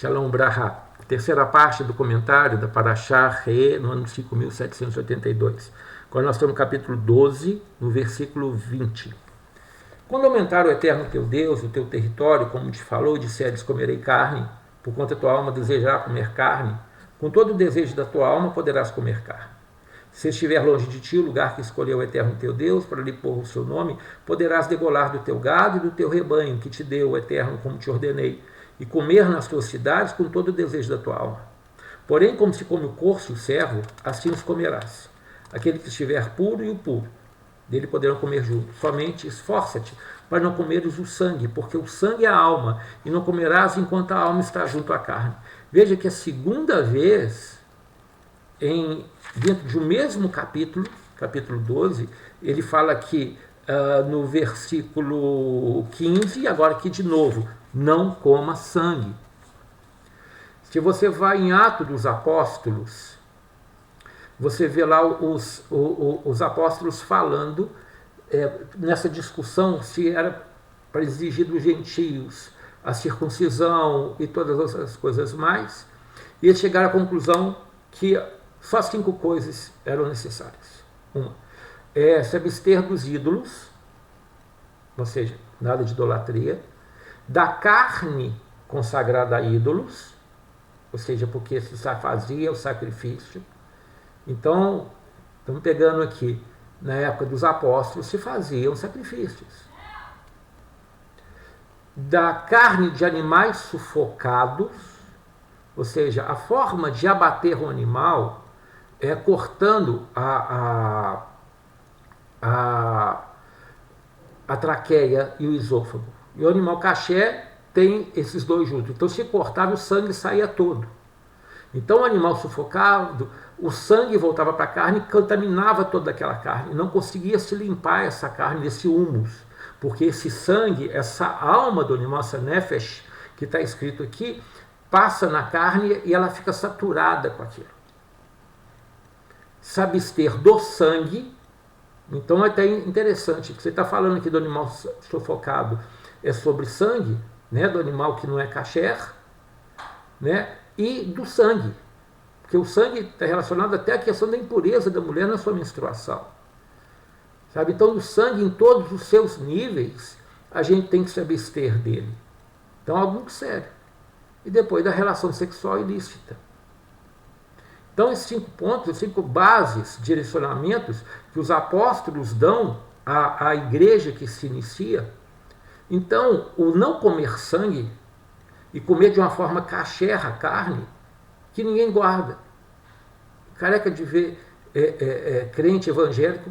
Shalom Braha, terceira parte do comentário da Parashá Re, no ano 5.782. Agora nós estamos no capítulo 12, no versículo 20. Quando aumentar o Eterno teu Deus, o teu território, como te falou, disseres, comerei carne, por quanto a tua alma desejará comer carne, com todo o desejo da tua alma poderás comer carne. Se estiver longe de ti o lugar que escolheu o Eterno teu Deus para lhe pôr o seu nome, poderás degolar do teu gado e do teu rebanho, que te deu o Eterno como te ordenei, e comer nas tuas cidades com todo o desejo da tua alma. Porém, como se come o corso e o servo, assim os comerás. Aquele que estiver puro e o puro, dele poderão comer juntos. Somente esforça-te para não comeres o sangue, porque o sangue é a alma, e não comerás enquanto a alma está junto à carne. Veja que a segunda vez, dentro de um mesmo capítulo, capítulo 12, ele fala aqui no versículo 15, agora aqui de novo, não coma sangue. Se você vai em Atos dos Apóstolos, você vê lá os apóstolos falando nessa discussão se era para exigir dos gentios a circuncisão e todas as outras coisas mais, e eles chegaram à conclusão que só 5 coisas eram necessárias. Uma, se abster dos ídolos, ou seja, nada de idolatria, da carne consagrada a ídolos, ou seja, porque se fazia o sacrifício. Então, estamos pegando aqui, na época dos apóstolos, se faziam sacrifícios. Da carne de animais sufocados, ou seja, a forma de abater o animal é cortando a traqueia e o esôfago. E o animal caché tem esses dois juntos. Então, se cortava, o sangue saía todo. Então, o animal sufocado, o sangue voltava para a carne e contaminava toda aquela carne. Não conseguia se limpar essa carne desse humus, porque esse sangue, essa alma do animal, essa nefesh, que está escrito aqui, passa na carne e ela fica saturada com aquilo. Se abster do sangue, então é até interessante, que você está falando aqui do animal sufocado, é sobre sangue, né, do animal que não é kasher, né, e do sangue, porque o sangue está relacionado até à questão da impureza da mulher na sua menstruação, sabe? Então, o sangue em todos os seus níveis, a gente tem que se abster dele. Então, algo muito sério. E depois da relação sexual ilícita. Então, esses 5 pontos, as 5 bases, direcionamentos que os apóstolos dão à igreja que se inicia. Então, o não comer sangue e comer de uma forma kasher a carne, que ninguém guarda. Careca de ver crente evangélico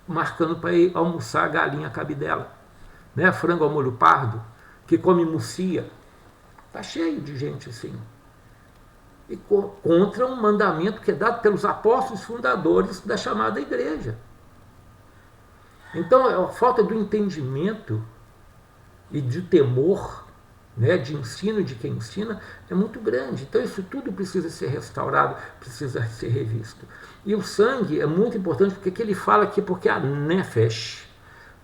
marcando para ir almoçar galinha cabidela, né? Frango ao molho pardo, que come mucia. Está cheio de gente assim. E contra um mandamento que é dado pelos apóstolos fundadores da chamada igreja. Então, a falta do entendimento e de temor, né, de ensino de quem ensina, é muito grande. Então, isso tudo precisa ser restaurado, precisa ser revisto. E o sangue é muito importante, porque aqui ele fala aqui, porque a nefesh,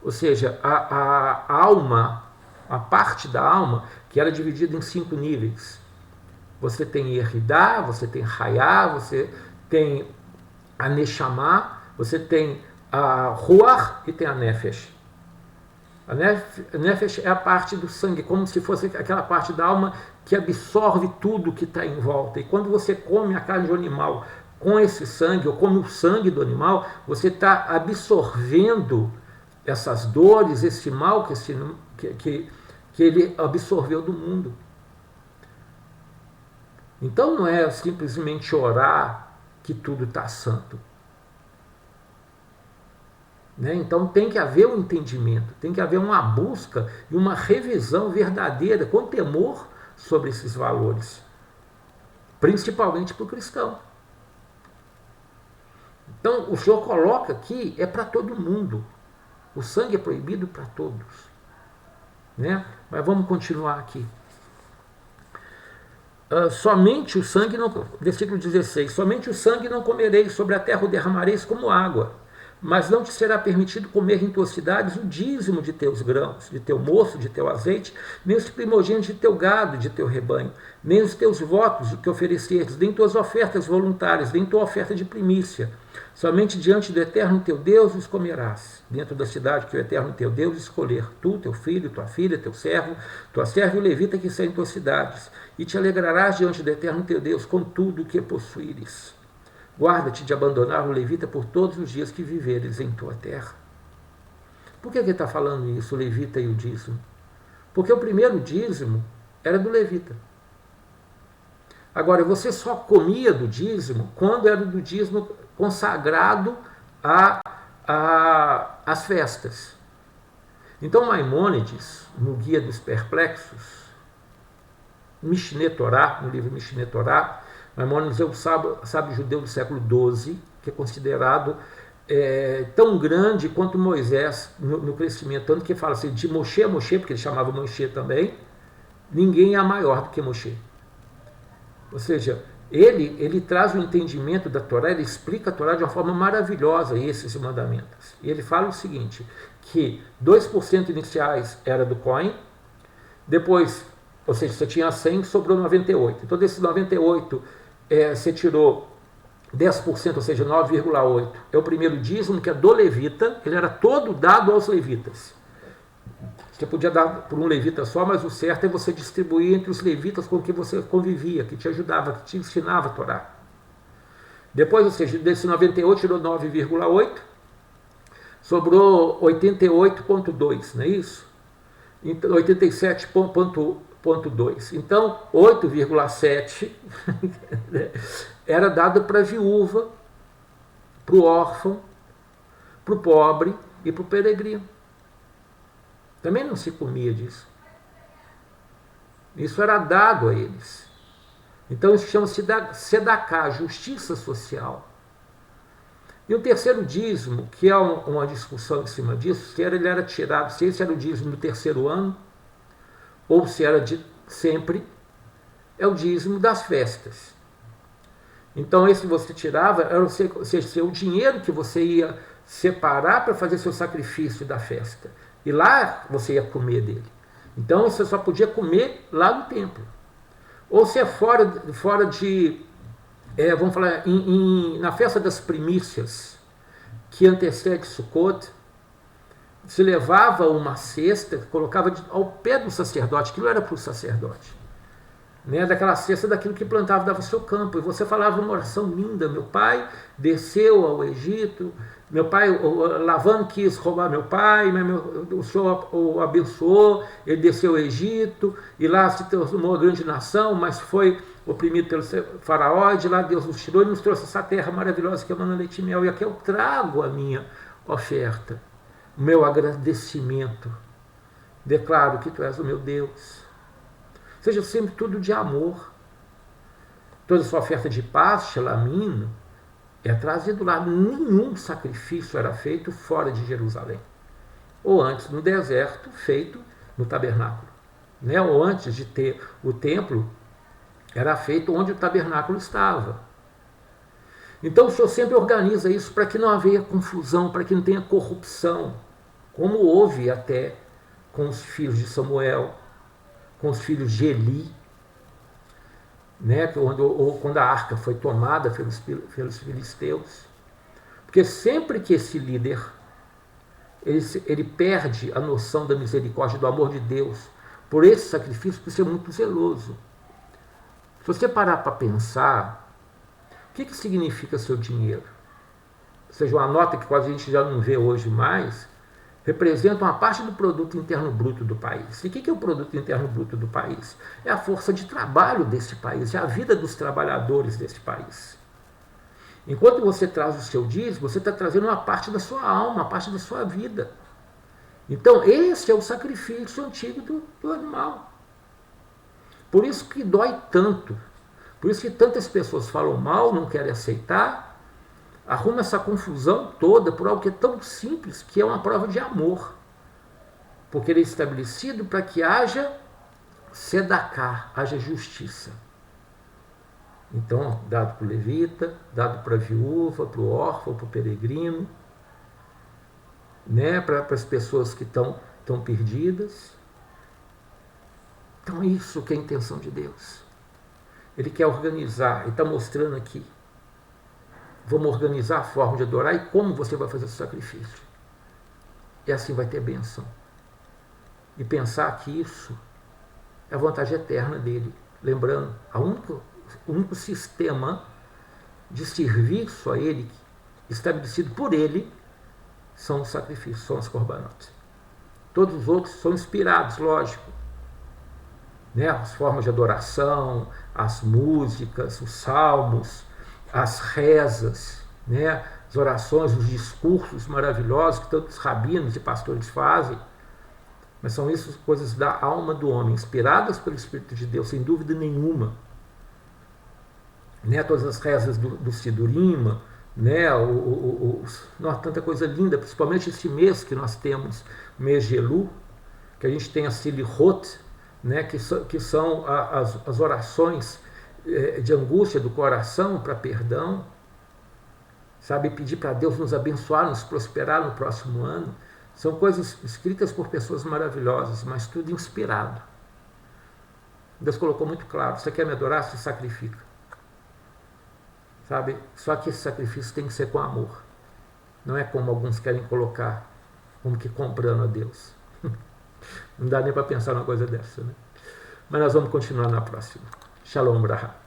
ou seja, a alma, a parte da alma, que era dividida em 5 níveis. Você tem Yeridá, você tem Hayá, você tem a Neshama, você tem a Ruach e tem a Nefesh. A Nefesh é a parte do sangue, como se fosse aquela parte da alma que absorve tudo que está em volta. E quando você come a carne do animal com esse sangue, ou come o sangue do animal, você está absorvendo essas dores, esse mal que ele absorveu do mundo. Então não é simplesmente orar que tudo está santo. Né? Então tem que haver um entendimento, tem que haver uma busca e uma revisão verdadeira, com temor sobre esses valores, principalmente para o cristão. Então o Senhor coloca aqui, é para todo mundo. O sangue é proibido para todos. Né? Mas vamos continuar aqui. Somente o sangue não, versículo 16, somente o sangue não comereis, sobre a terra o derramareis como água. mas não te será permitido comer em tuas cidades o dízimo de teus grãos, de teu moço, de teu azeite, nem os primogênitos de teu gado, de teu rebanho, nem os teus votos que ofereceres, nem tuas ofertas voluntárias, nem tua oferta de primícia. Somente diante do Eterno teu Deus os comerás, dentro da cidade que o Eterno teu Deus escolher, tu, teu filho, tua filha, teu servo, tua serva e o levita que está em tuas cidades, e te alegrarás diante do Eterno teu Deus com tudo o que possuíres. Guarda-te de abandonar o levita por todos os dias que viveres em tua terra. Por que ele está falando isso, o levita e o dízimo? Porque o primeiro dízimo era do levita. Agora, você só comia do dízimo quando era do dízimo consagrado às festas. Então, Maimônides, no Guia dos Perplexos, Mishneh Torah, no livro Mishneh Torah, Maimônides é o sábio judeu do século XII, que é considerado tão grande quanto Moisés no crescimento, tanto que fala assim, de Moshe a Moshe, porque ele chamava Moshe também, ninguém é maior do que Moshe. Ou seja, ele traz o entendimento da Torá, ele explica a Torá de uma forma maravilhosa, esses mandamentos. E ele fala o seguinte, que 2% iniciais era do Cohen, depois, ou seja, você tinha 100, sobrou 98. Então, desses 98, você tirou 10%, ou seja, 9,8. É o primeiro dízimo, que é do levita, ele era todo dado aos levitas. Você podia dar por um levita só, mas o certo é você distribuir entre os levitas com quem você convivia, que te ajudava, que te ensinava a Torá. Depois, ou seja, desse 98, tirou 9,8, sobrou 88,2, não é isso? Então, 87,2. Então, 8,7 era dado para a viúva, para o órfão, para o pobre e para o peregrino. Também não se comia disso. Isso era dado a eles. Então isso chama-se Sedaká, justiça social. E o terceiro dízimo, que é uma discussão em cima disso, se ele era tirado, se esse era o dízimo do terceiro ano, ou se era de sempre, é o dízimo das festas. Então esse que você tirava era o dinheiro que você ia separar para fazer seu sacrifício da festa. E lá você ia comer dele. Então você só podia comer lá no templo. Ou se é fora de... vamos falar, na festa das primícias, que antecede Sukkot, se levava uma cesta, colocava ao pé do sacerdote, que não era para o sacerdote. Daquela cesta daquilo que plantava, dava o seu campo. E você falava uma oração linda. Meu pai desceu ao Egito, meu pai, Lavão quis roubar meu pai, mas o Senhor o abençoou, ele desceu ao Egito, e lá se tornou uma grande nação, mas foi oprimido pelo faraó, e de lá Deus nos tirou e nos trouxe essa terra maravilhosa que é mana, leite e mel. E aqui eu trago a minha oferta, o meu agradecimento. Declaro que tu és o meu Deus. Seja sempre tudo de amor. Toda sua oferta de paz, Shelamim, é trazido lá. Nenhum sacrifício era feito fora de Jerusalém. Ou antes no deserto, feito no tabernáculo. Ou antes de ter o templo, era feito onde o tabernáculo estava. Então o Senhor sempre organiza isso para que não haja confusão, para que não tenha corrupção, como houve até com os filhos de Samuel, com os filhos de Eli, quando a arca foi tomada pelos filisteus. Porque sempre que esse líder ele perde a noção da misericórdia, do amor de Deus, por esse sacrifício, por ser muito zeloso. Se você parar para pensar, o que significa seu dinheiro? Ou seja, uma nota que quase a gente já não vê hoje mais, representa uma parte do produto interno bruto do país. E o que é o produto interno bruto do país? É a força de trabalho desse país, é a vida dos trabalhadores desse país. Enquanto você traz o seu dízimo, você está trazendo uma parte da sua alma, uma parte da sua vida. Então, esse é o sacrifício antigo do animal. Por isso que dói tanto. Por isso que tantas pessoas falam mal, não querem aceitar, arruma essa confusão toda por algo que é tão simples, que é uma prova de amor. Porque ele é estabelecido para que haja sedaká, haja justiça. Então, dado para o levita, dado para a viúva, para o órfão, para o peregrino. né, para as pessoas que estão perdidas. Então, isso que é a intenção de Deus. Ele quer organizar, ele está mostrando aqui. Vamos organizar a forma de adorar e como você vai fazer o sacrifício. E assim vai ter bênção. E pensar que isso é a vontade eterna dele. Lembrando, o único sistema de serviço a ele, estabelecido por ele, são os sacrifícios, são os korbanot. Todos os outros são inspirados, lógico. Né? As formas de adoração, as músicas, os salmos, as rezas, né? As orações, os discursos maravilhosos que tantos rabinos e pastores fazem, mas são isso coisas da alma do homem, inspiradas pelo Espírito de Deus, sem dúvida nenhuma. Né? Todas as rezas do Sidurim, né? Tanta coisa linda, principalmente este mês que nós temos, mês de Elu, que a gente tem a Silihot, né? que são as orações de angústia do coração para perdão, sabe, pedir para Deus nos abençoar, nos prosperar no próximo ano. São coisas escritas por pessoas maravilhosas, mas tudo inspirado. Deus colocou muito claro: você quer me adorar, se sacrifica. Sabe? Só que esse sacrifício tem que ser com amor. Não é como alguns querem colocar, como que comprando a Deus. Não dá nem para pensar numa coisa dessa, né? Mas nós vamos continuar na próxima. Shalom Brahá.